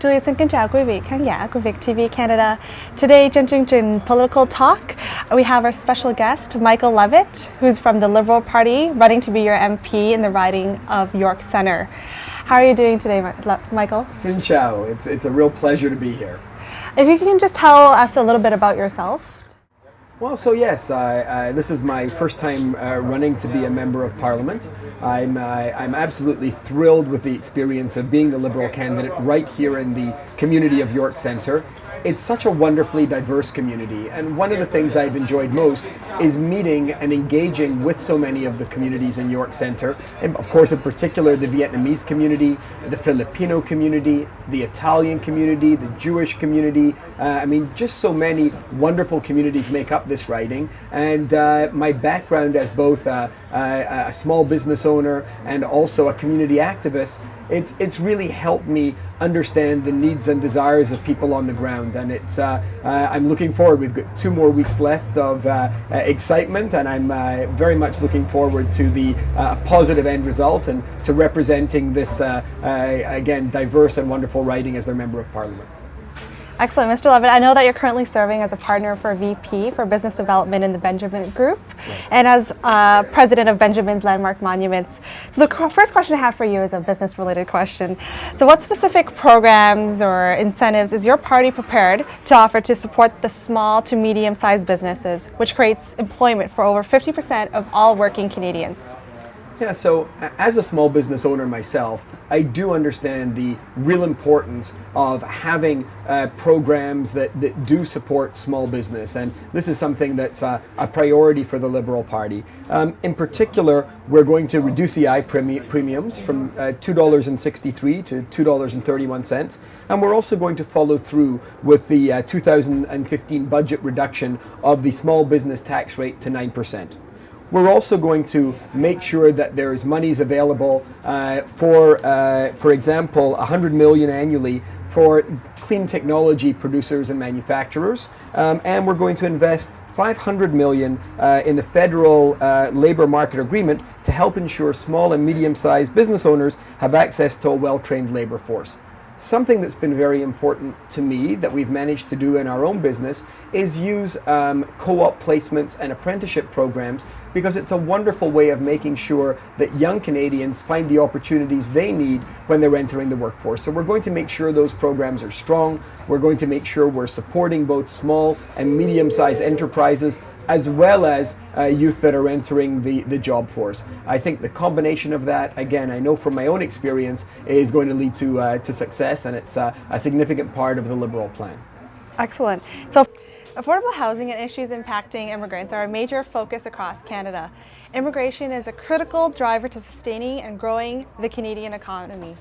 Julia xin kính chào quý vị khán giả của Vic TV Canada. Today, trên chương trình Political Talk, we have our special guest, Michael Levitt, who's from the Liberal Party, running to be your MP in the riding of York Centre. How are you doing today, Michael? Xin chào. It's a real pleasure to be here. If you can just tell us a little bit about yourself. Well, so yes, this is my first time running to be a member of Parliament. I'm absolutely thrilled with the experience of being the Liberal candidate right here in the community of York Centre. It's such a wonderfully diverse community, and one of the things I've enjoyed most is meeting and engaging with so many of the communities in York Centre, and of course in particular the Vietnamese community, the Filipino community, the Italian community, the Jewish community. I mean, just so many wonderful communities make up this riding, and my background as both a small business owner and also a community activist, it's really helped me understand the needs and desires of people on the ground, and I'm looking forward. We've got 2 more weeks left of excitement, and I'm very much looking forward to the positive end result and to representing this again diverse and wonderful riding as their Member of Parliament. Excellent, Mr. Levitt. I know that you're currently serving as a partner for VP for Business Development in the Benjamin Group, and as president of Benjamin's Landmark Monuments. So the first question I have for you is a business-related question. So what specific programs or incentives is your party prepared to offer to support the small to medium-sized businesses, which creates employment for over 50% of all working Canadians? Yeah, so as a small business owner myself, I do understand the real importance of having programs that do support small business, and this is something that's a priority for the Liberal Party. In particular, we're going to reduce the premiums from $2.63 to $2.31, and we're also going to follow through with the 2015 budget reduction of the small business tax rate to 9%. We're also going to make sure that there's monies available for example, $100 million annually for clean technology producers and manufacturers, and we're going to invest $500 million in the federal labor market agreement to help ensure small and medium-sized business owners have access to a well-trained labor force. Something that's been very important to me that we've managed to do in our own business is use co-op placements and apprenticeship programs, because it's a wonderful way of making sure that young Canadians find the opportunities they need when they're entering the workforce. So we're going to make sure those programs are strong. We're going to make sure we're supporting both small and medium-sized enterprises as well as youth that are entering the job force. I think the combination of that, again, I know from my own experience, is going to lead to success, and it's a significant part of the Liberal plan. Excellent. So affordable housing and issues impacting immigrants are a major focus across Canada. Immigration is a critical driver to sustaining and growing the Canadian economy.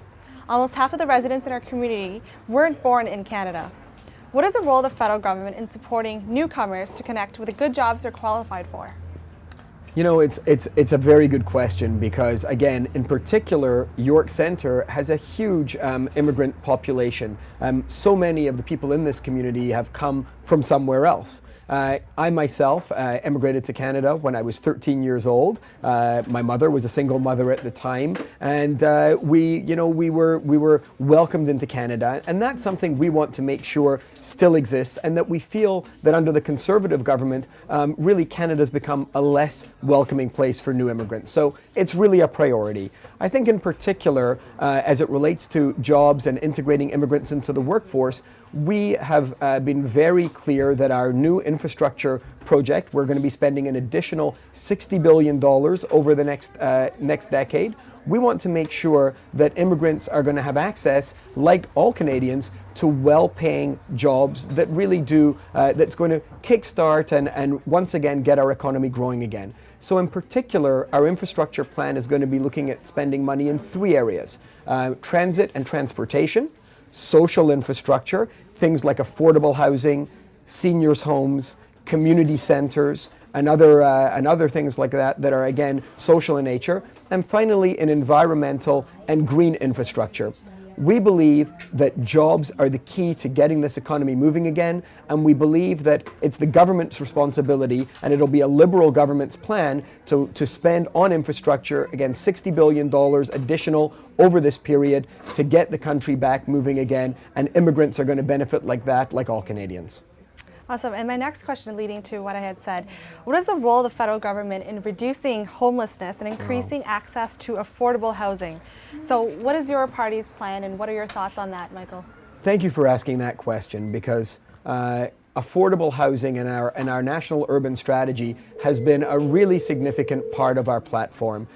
Almost half of the residents in our community weren't born in Canada. What is the role of the federal government in supporting newcomers to connect with the good jobs they're qualified for? You know, it's a very good question, because again, in particular, York Centre has a huge immigrant population. So many of the people in this community have come from somewhere else. I myself emigrated to Canada when I was 13 years old. My mother was a single mother at the time, and we were welcomed into Canada, and that's something we want to make sure still exists, and that we feel that under the Conservative government, really Canada's become a less welcoming place for new immigrants. So it's really a priority. I think in particular, as it relates to jobs and integrating immigrants into the workforce, we have been very clear that our new infrastructure project, we're going to be spending an additional $60 billion over the next decade. We want to make sure that immigrants are going to have access, like all Canadians, to well-paying jobs that really do, that's going to kickstart and once again get our economy growing again. So in particular, our infrastructure plan is going to be looking at spending money in 3 areas: transit and transportation, social infrastructure, things like affordable housing, seniors' homes, community centres, and other things like that are again social in nature, and finally in environmental and green infrastructure. We believe that jobs are the key to getting this economy moving again, and we believe that it's the government's responsibility, and it'll be a Liberal government's plan to spend on infrastructure, again, $60 billion additional over this period to get the country back moving again, and immigrants are going to benefit like that, like all Canadians. Awesome. And my next question, leading to what I had said, what is the role of the federal government in reducing homelessness and increasing access to affordable housing? So what is your party's plan, and what are your thoughts on that, Michael? Thank you for asking that question, because affordable housing in our national urban strategy has been a really significant part of our platform.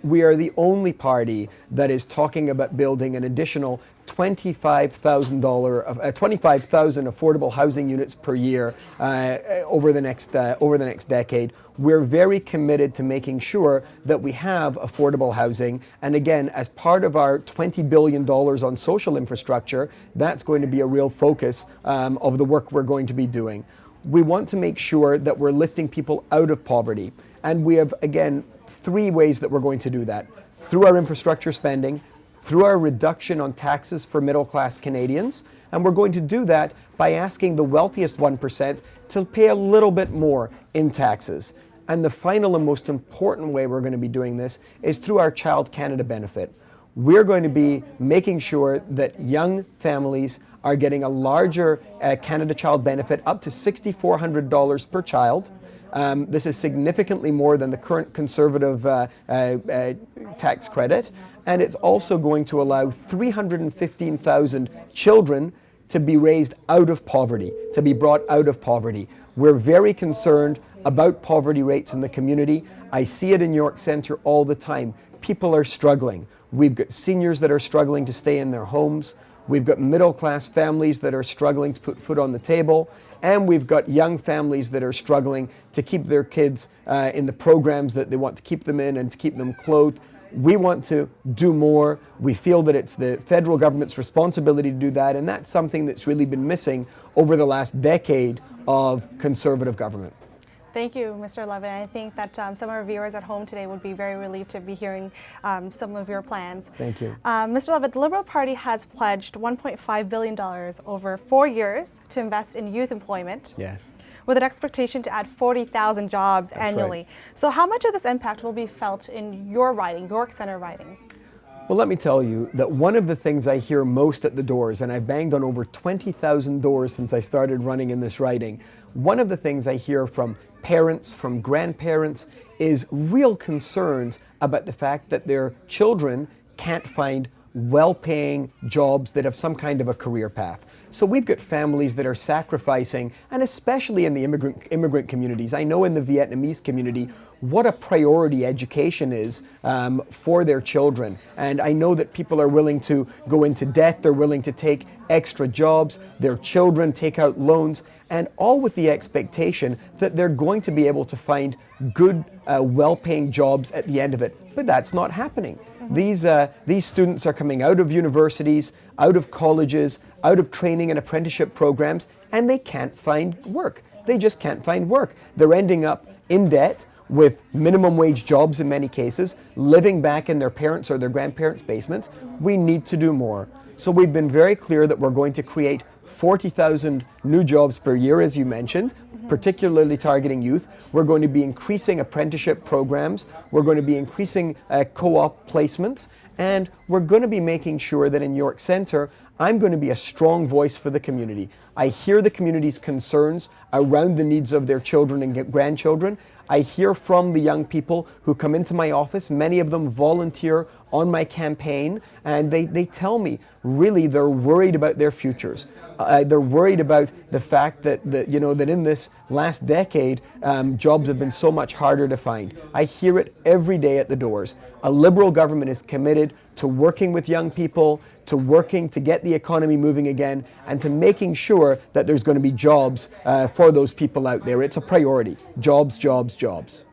We are the only party that is talking about building an additional 25,000 affordable housing units per year over the next decade. We're very committed to making sure that we have affordable housing, and again, as part of our $20 billion on social infrastructure, that's going to be a real focus of the work we're going to be doing. We want to make sure that we're lifting people out of poverty, and we have, again, 3 ways that we're going to do that: through our infrastructure spending, through our reduction on taxes for middle-class Canadians, and we're going to do that by asking the wealthiest 1% to pay a little bit more in taxes. And the final and most important way we're going to be doing this is through our Child Canada benefit. We're going to be making sure that young families are getting a larger Canada Child benefit, up to $6,400 per child. This is significantly more than the current Conservative tax credit, and it's also going to allow 315,000 children to be raised out of poverty, to be brought out of poverty. We're very concerned about poverty rates in the community. I see it in York Centre all the time. People are struggling. We've got seniors that are struggling to stay in their homes. We've got middle-class families that are struggling to put food on the table. And we've got young families that are struggling to keep their kids in the programs that they want to keep them in and to keep them clothed. We want to do more. We feel that it's the federal government's responsibility to do that, and that's something that's really been missing over the last decade of Conservative government. Thank you, Mr. Levitt. I think that some of our viewers at home today would be very relieved to be hearing some of your plans. Thank you. Mr. Levitt, the Liberal Party has pledged $1.5 billion over 4 years to invest in youth employment. Yes. With an expectation to add 40,000 jobs annually. Right. So how much of this impact will be felt in your riding, York Centre riding? Well, let me tell you that one of the things I hear most at the doors, and I've banged on over 20,000 doors since I started running in this riding, one of the things I hear from parents, from grandparents, is real concerns about the fact that their children can't find well-paying jobs that have some kind of a career path. So we've got families that are sacrificing, and especially in the immigrant communities. I know in the Vietnamese community, what a priority education is for their children. And I know that people are willing to go into debt, they're willing to take extra jobs, their children take out loans, and all with the expectation that they're going to be able to find good, well-paying jobs at the end of it. But that's not happening. These students are coming out of universities, out of colleges, out of training and apprenticeship programs, and they can't find work. They just can't find work. They're ending up in debt with minimum wage jobs in many cases, living back in their parents' or their grandparents' basements. We need to do more. So we've been very clear that we're going to create 40,000 new jobs per year, as you mentioned, particularly targeting youth. We're going to be increasing apprenticeship programs. We're going to be increasing co-op placements. And we're going to be making sure that in York Centre, I'm going to be a strong voice for the community. I hear the community's concerns around the needs of their children and grandchildren. I hear from the young people who come into my office. Many of them volunteer on my campaign, and they tell me really they're worried about their futures. They're worried about the fact that in this last decade, jobs have been so much harder to find. I hear it every day at the doors. A Liberal government is committed to working with young people, to working to get the economy moving again, and to making sure that there's going to be jobs for those people out there. It's a priority. Jobs, jobs, jobs.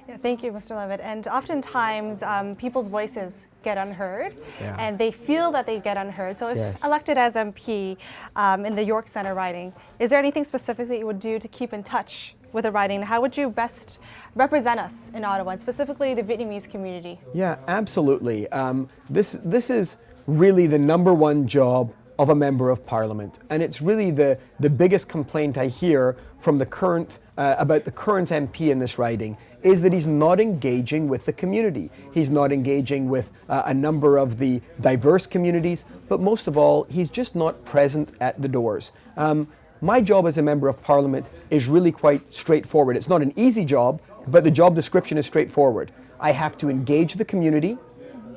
Yeah, thank you, Mr. Levitt. And oftentimes, people's voices get unheard, and they feel that they get unheard. So if elected as MP in the York Centre riding, is there anything specific that you would do to keep in touch with the riding? How would you best represent us in Ottawa, and specifically the Vietnamese community? Yeah, absolutely. This is really the number one job of a member of parliament. And it's really the biggest complaint I hear from the current, about the current MP in this riding, is that he's not engaging with the community. He's not engaging with a number of the diverse communities, but most of all, he's just not present at the doors. My job as a member of parliament is really quite straightforward. It's not an easy job, but the job description is straightforward. I have to engage the community,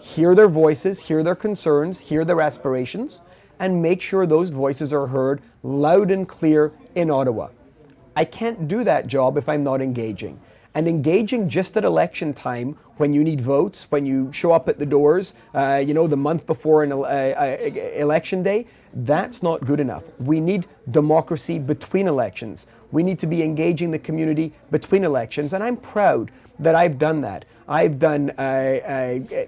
hear their voices, hear their concerns, hear their aspirations, and make sure those voices are heard loud and clear in Ottawa. I can't do that job if I'm not engaging. And engaging just at election time, when you need votes, when you show up at the doors, the month before an election day, that's not good enough. We need democracy between elections. We need to be engaging the community between elections, and I'm proud that I've done that. I've done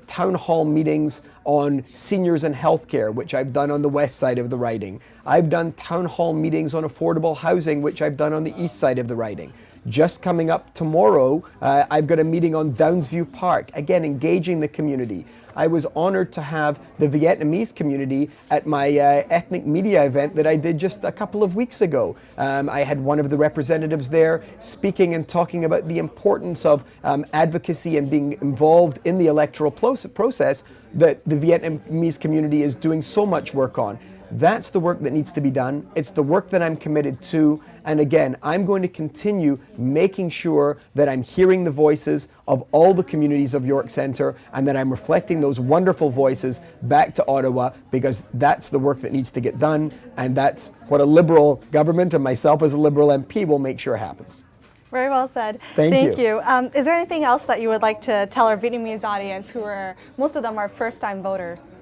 town hall meetings on seniors and healthcare, which I've done on the west side of the riding. I've done town hall meetings on affordable housing, which I've done on the east side of the riding. Just coming up tomorrow, I've got a meeting on Downsview Park, again, engaging the community. I was honored to have the Vietnamese community at my ethnic media event that I did just a couple of weeks ago. I had one of the representatives there speaking and talking about the importance of advocacy and being involved in the electoral process that the Vietnamese community is doing so much work on. That's the work that needs to be done. It's the work that I'm committed to. And again, I'm going to continue making sure that I'm hearing the voices of all the communities of York Centre and that I'm reflecting those wonderful voices back to Ottawa, because that's the work that needs to get done. And that's what a Liberal government and myself as a Liberal MP will make sure happens. Very well said. Thank you. Is there anything else that you would like to tell our Vietnamese audience, who are, most of them are first-time voters?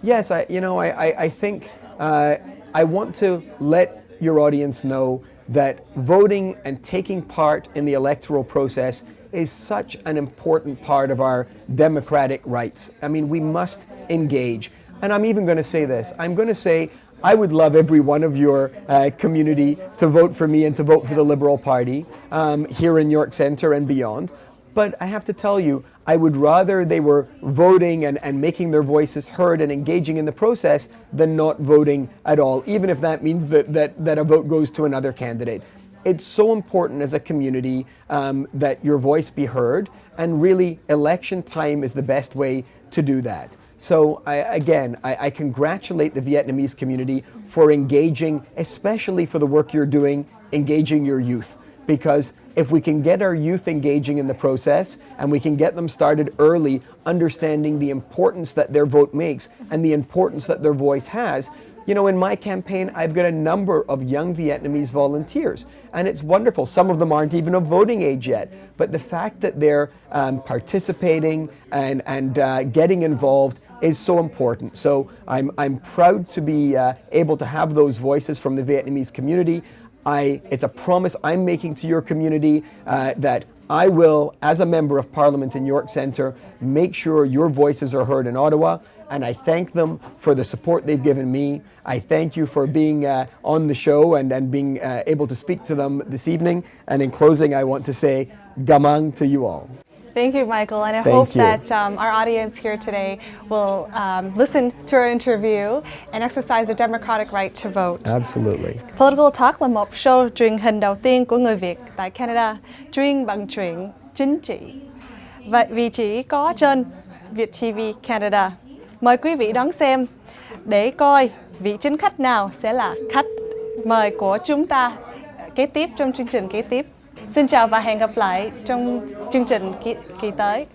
Yes, I think I want to let your audience know that voting and taking part in the electoral process is such an important part of our democratic rights. I mean, we must engage. And I'm even going to say this. I'm going to say I would love every one of your community to vote for me and to vote for the Liberal Party here in York Centre and beyond. But I have to tell you, I would rather they were voting and making their voices heard and engaging in the process than not voting at all, even if that means that a vote goes to another candidate. It's so important as a community that your voice be heard, and really election time is the best way to do that. So I congratulate the Vietnamese community for engaging, especially for the work you're doing, engaging your youth. Because if we can get our youth engaging in the process and we can get them started early, understanding the importance that their vote makes and the importance that their voice has, in my campaign, I've got a number of young Vietnamese volunteers, and it's wonderful. Some of them aren't even of voting age yet, but the fact that they're participating and getting involved is so important. So I'm proud to be able to have those voices from the Vietnamese community. It's a promise I'm making to your community that I will, as a Member of Parliament in York Centre, make sure your voices are heard in Ottawa, and I thank them for the support they've given me. I thank you for being on the show and being able to speak to them this evening. And in closing, I want to say gamang to you all. Thank you, Michael, and I hope that our audience here today will listen to our interview and exercise their democratic right to vote. Absolutely. Political Talk là một show truyền hình đầu tiên của người Việt tại Canada, chuyên bằng chuyện chính trị. Vì chỉ có trên Việt TV Canada. Mời quý vị đón xem để coi vị chính khách nào sẽ là khách mời của chúng ta kế tiếp trong chương trình kế tiếp. Xin chào và hẹn gặp lại trong chương trình kỳ tới.